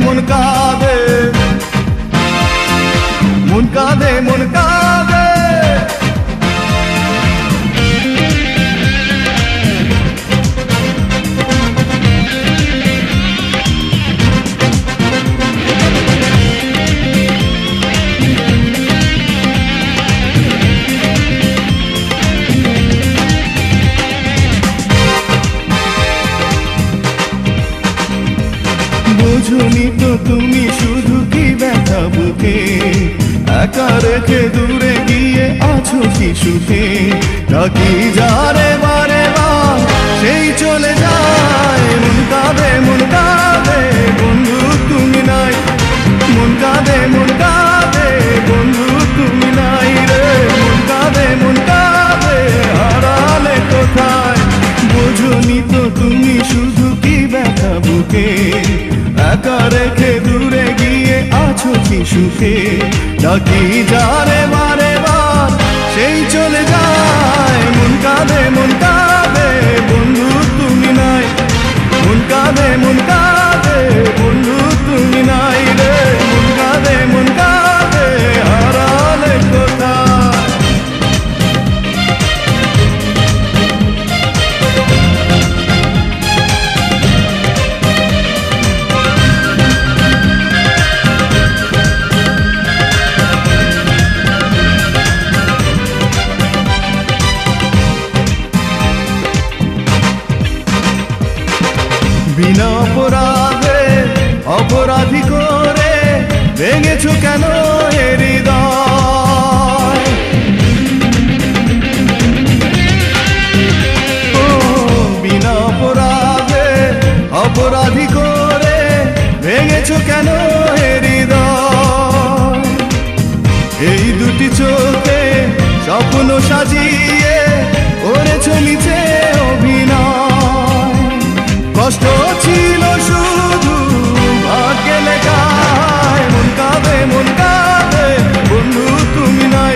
মন কাঁদে, মন কাঁদে, মন কাঁদে। বুঝুনি তো তুমি শুধু কি ব্যথা বুকে, একা রেখে দূরে গিয়ে আছো কি সুখে। ডাকি যারে বারে বার সেই চলে যায়, মন কাঁদে, মন কাঁদে, বন্ধু তুমি নাই। মন কাঁদে, মন কাঁদে, বন্ধু তুমি নাই রে। মন কাঁদে, মন কাঁদে, হারালে কোথায়। বুঝুনি তো তুমি শুধু কি ব্যথা বুকে, একা রেখে দূরে গিয়ে আছো কি সুখে। ডাকি যারে বারে বার সেই চলে যায়, মন কাঁদে, মন কাঁদে, বন্ধু তুমি নাই। মন কাঁদে, মন কাঁদে, বন্ধু তুমি নাই রে। মন কাঁদে, মন কাঁদে, হারালে কোথায়। বিনা অপরাধে অপরাধী করে ভেঙেছো কেন এ হৃদয়। ও বিনা অপরাধে অপরাধী করে ভেঙেছো কেন এ হৃদয়। এই দুটি চোখে স্বপ্ন সাজিয়ে করেছো মিছে অভিনয়। কষ্ট ছিল শুধু ভাগ্যে লেখায়, মন কাঁদে, মন কাঁদে, বন্ধু তুমি নাই।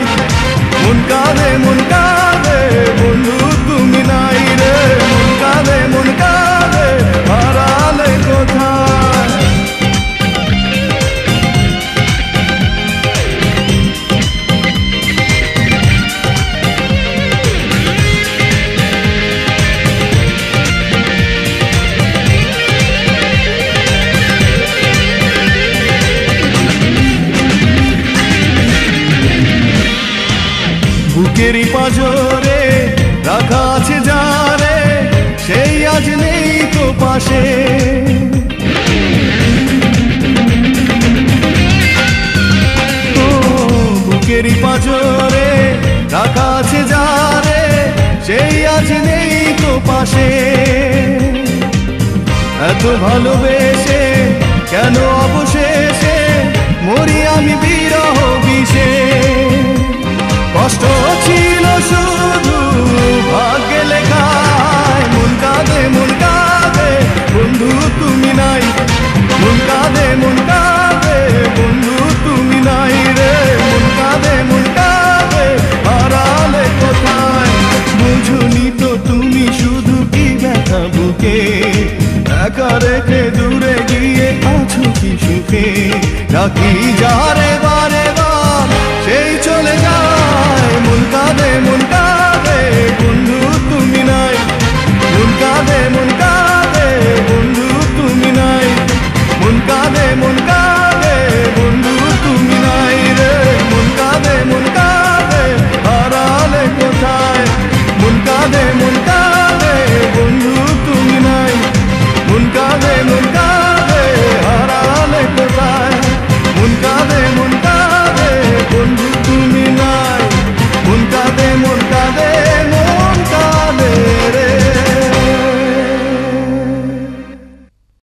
মন কাঁদে, মন কাঁদে, বন্ধু তুমি নাই রে। মন কাঁদে, মন কাঁদে, হারালে কোথায়। বুকেরই পাঁজরে রাখা আছে যারে, সেই আজ নেই তো পাশে। ও বুকেরই পাঁজরে রাখা আছে যারে, সেই আজ নেই তো পাশে। এত ভালোবেসে কেন অবশেষে মরি আমি বিরহ বিষে। কষ্ট ছিল শুধু ভাগ্যে লেখায়, মন কাঁদে, মন কাঁদে, বন্ধু তুমি নাই। মন কাঁদে, মন কাঁদে, বন্ধু তুমি নাই রে। মন কাঁদে, মন কাঁদে, হারালে কোথায়। বুঝুনি তো তুমি শুধু কি ব্যথা বুকে, একা রেখে দূরে গিয়ে আছো কি সুখে। ডাকি যার